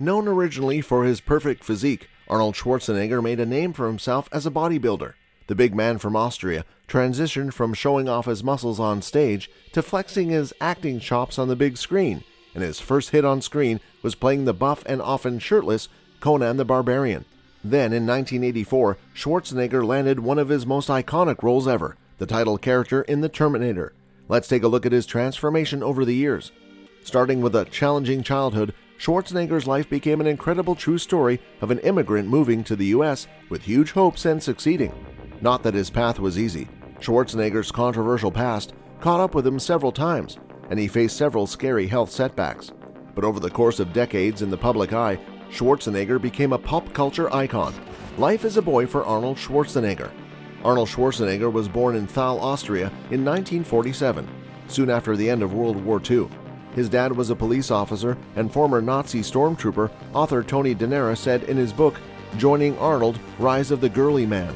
Known originally for his perfect physique, Arnold Schwarzenegger made a name for himself as a bodybuilder. The big man from Austria transitioned from showing off his muscles on stage to flexing his acting chops on the big screen, and his first hit on screen was playing the buff and often shirtless Conan the Barbarian. Then, in 1984, Schwarzenegger landed one of his most iconic roles ever, the title character in The Terminator. Let's take a look at his transformation over the years. Starting with a challenging childhood, Schwarzenegger's life became an incredible true story of an immigrant moving to the U.S. with huge hopes and succeeding. Not that his path was easy. Schwarzenegger's controversial past caught up with him several times, and he faced several scary health setbacks. But over the course of decades in the public eye, Schwarzenegger became a pop culture icon. Life as a boy for Arnold Schwarzenegger. Arnold Schwarzenegger was born in Thal, Austria in 1947, soon after the end of World War II. His dad was a police officer and former Nazi stormtrooper. Author Tony Denera said in his book, Journey of Arnold, Rise of the Girlie Man.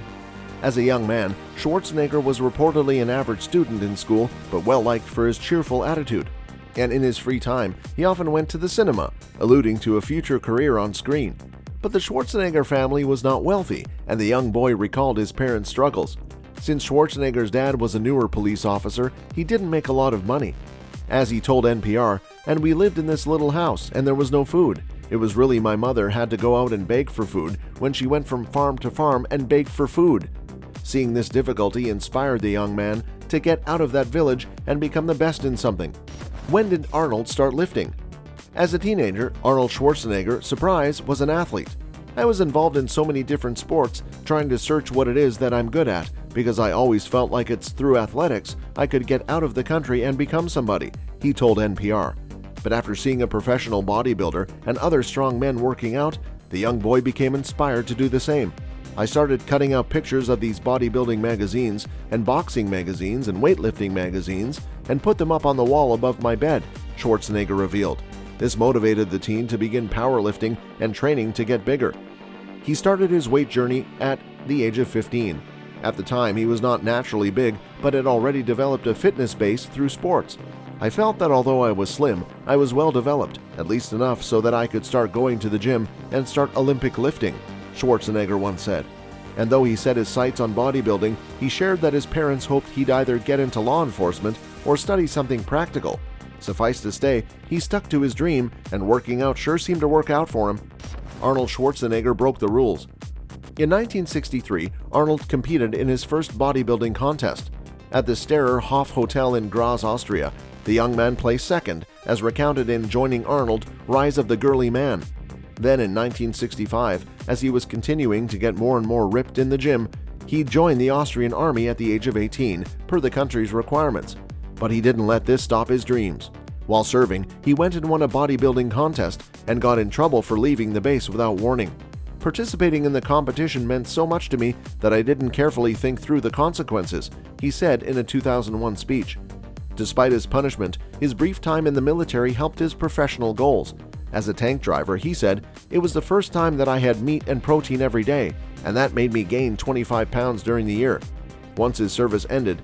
As a young man, Schwarzenegger was reportedly an average student in school, but well-liked for his cheerful attitude. And in his free time, he often went to the cinema, alluding to a future career on screen. But the Schwarzenegger family was not wealthy, and the young boy recalled his parents' struggles. Since Schwarzenegger's dad was a newer police officer, he didn't make a lot of money. As he told NPR, "And we lived in this little house, and there was no food. It was really my mother had to go out and beg for food when she went from farm to farm and begged for food." Seeing this difficulty inspired the young man to get out of that village and become the best in something. When did Arnold start lifting? As a teenager, Arnold Schwarzenegger, surprise, was an athlete. "I was involved in so many different sports, trying to search what it is that I'm good at, because I always felt like it's through athletics I could get out of the country and become somebody," he told NPR. But after seeing a professional bodybuilder and other strong men working out, the young boy became inspired to do the same. "I started cutting out pictures of these bodybuilding magazines and boxing magazines and weightlifting magazines and put them up on the wall above my bed," Schwarzenegger revealed. This motivated the teen to begin powerlifting and training to get bigger. He started his weight journey at the age of 15. At the time, he was not naturally big, but had already developed a fitness base through sports. "I felt that although I was slim, I was well developed, at least enough so that I could start going to the gym and start Olympic lifting," Schwarzenegger once said. And though he set his sights on bodybuilding, he shared that his parents hoped he'd either get into law enforcement or study something practical. Suffice to say, he stuck to his dream, and working out sure seemed to work out for him. Arnold Schwarzenegger broke the rules. In 1963, Arnold competed in his first bodybuilding contest. At the Sterer Hof Hotel in Graz, Austria, the young man placed second, as recounted in Journey of Arnold, Rise of the Girlie Man. Then in 1965, as he was continuing to get more and more ripped in the gym, he joined the Austrian army at the age of 18, per the country's requirements. But he didn't let this stop his dreams. While serving, he went and won a bodybuilding contest and got in trouble for leaving the base without warning. "Participating in the competition meant so much to me that I didn't carefully think through the consequences," he said in a 2001 speech. Despite his punishment, his brief time in the military helped his professional goals. As a tank driver, he said, "It was the first time that I had meat and protein every day, and that made me gain 25 pounds during the year." Once his service ended,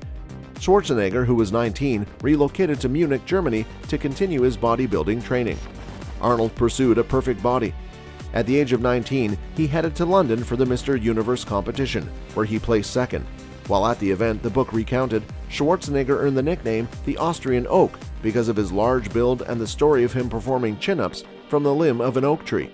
Schwarzenegger, who was 19, relocated to Munich, Germany to continue his bodybuilding training. Arnold pursued a perfect body. At the age of 19, he headed to London for the Mr. Universe competition, where he placed second. While at the event, the book recounted, Schwarzenegger earned the nickname the Austrian Oak because of his large build and the story of him performing chin-ups from the limb of an oak tree.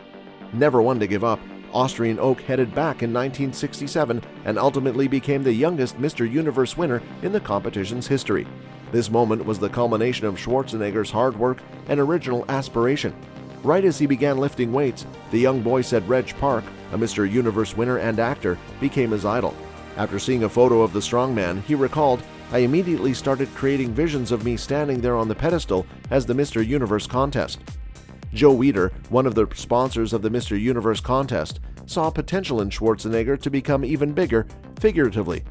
Never one to give up, Austrian Oak headed back in 1967 and ultimately became the youngest Mr. Universe winner in the competition's history. This moment was the culmination of Schwarzenegger's hard work and original aspiration. Right as he began lifting weights, the young boy said Reg Park, a Mr. Universe winner and actor, became his idol. After seeing a photo of the strongman, he recalled, "I immediately started creating visions of me standing there on the pedestal as the Mr. Universe contest." Joe Weider, one of the sponsors of the Mr. Universe contest, saw potential in Schwarzenegger to become even bigger, figuratively.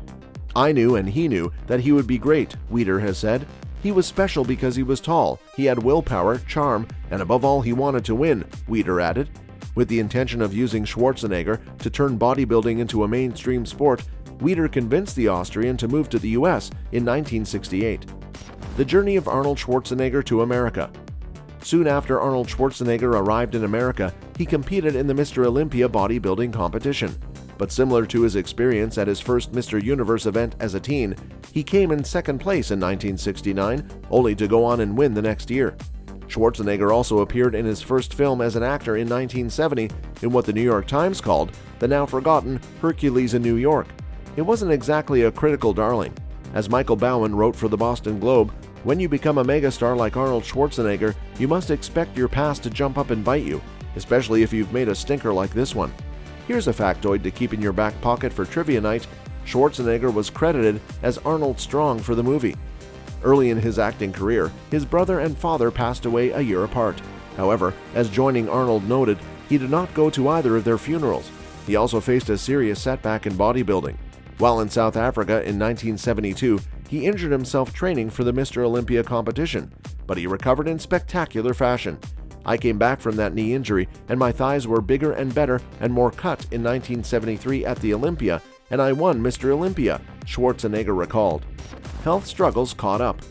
"I knew and he knew that he would be great," Weider has said. "He was special because he was tall, he had willpower, charm, and above all he wanted to win," Weider added. With the intention of using Schwarzenegger to turn bodybuilding into a mainstream sport, Weider convinced the Austrian to move to the US in 1968. The Journey of Arnold Schwarzenegger to America. Soon after Arnold Schwarzenegger arrived in America, he competed in the Mr. Olympia bodybuilding competition. But similar to his experience at his first Mr. Universe event as a teen, he came in second place in 1969, only to go on and win the next year. Schwarzenegger also appeared in his first film as an actor in 1970 in what the New York Times called the now forgotten Hercules in New York. It wasn't exactly a critical darling. As Michael Bowen wrote for the Boston Globe, "When you become a megastar like Arnold Schwarzenegger, you must expect your past to jump up and bite you, especially if you've made a stinker like this one." Here's a factoid to keep in your back pocket for trivia night. Schwarzenegger was credited as Arnold Strong for the movie. Early in his acting career, his brother and father passed away a year apart. However, as Joining Arnold noted, he did not go to either of their funerals. He also faced a serious setback in bodybuilding. While in South Africa in 1972, he injured himself training for the Mr. Olympia competition, but he recovered in spectacular fashion. "I came back from that knee injury, and my thighs were bigger and better and more cut in 1973 at the Olympia, and I won Mr. Olympia," Schwarzenegger recalled. Health struggles caught up.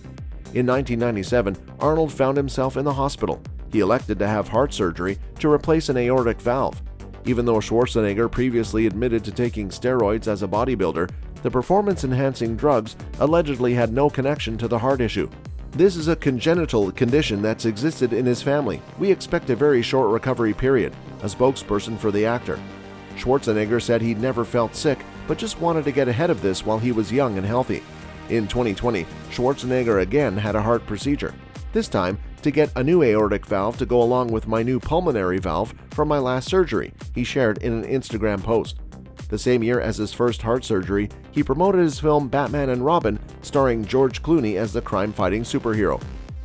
In 1997, Arnold found himself in the hospital. He elected to have heart surgery to replace an aortic valve. Even though Schwarzenegger previously admitted to taking steroids as a bodybuilder, the performance-enhancing drugs allegedly had no connection to the heart issue. "This is a congenital condition that's existed in his family. We expect a very short recovery period," a spokesperson for the actor. Schwarzenegger said he'd never felt sick, but just wanted to get ahead of this while he was young and healthy. In 2020, Schwarzenegger again had a heart procedure, this time to get a new aortic valve to go along with my new pulmonary valve from my last surgery, he shared in an Instagram post. The same year as his first heart surgery, he promoted his film Batman and Robin, starring George Clooney as the crime-fighting superhero.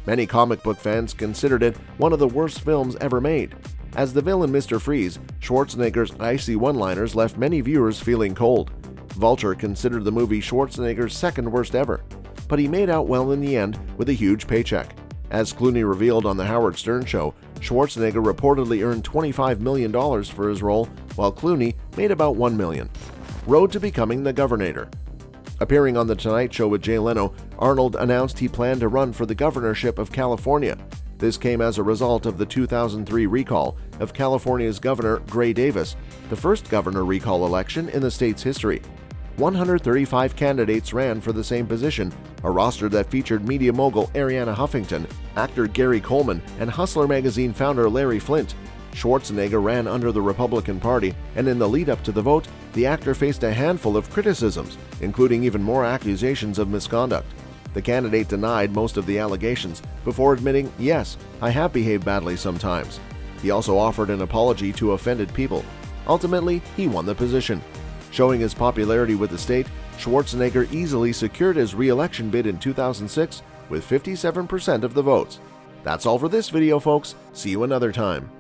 Many comic book fans considered it one of the worst films ever made. As the villain Mr. Freeze, Schwarzenegger's icy one-liners left many viewers feeling cold. Vulture considered the movie Schwarzenegger's second worst ever, but he made out well in the end with a huge paycheck. As Clooney revealed on The Howard Stern Show, Schwarzenegger reportedly earned $25 million for his role, while Clooney made about $1 million. Road to becoming the Governor. Appearing on The Tonight Show with Jay Leno, Arnold announced he planned to run for the governorship of California. This came as a result of the 2003 recall of California's Governor Gray Davis, the first governor recall election in the state's history. 135 candidates ran for the same position, a roster that featured media mogul Arianna Huffington, actor Gary Coleman, and Hustler magazine founder Larry Flynt. Schwarzenegger ran under the Republican Party, and in the lead-up to the vote, the actor faced a handful of criticisms, including even more accusations of misconduct. The candidate denied most of the allegations before admitting, "Yes, I have behaved badly sometimes." He also offered an apology to offended people. Ultimately, he won the position. Showing his popularity with the state, Schwarzenegger easily secured his re-election bid in 2006 with 57% of the votes. That's all for this video, folks. See you another time.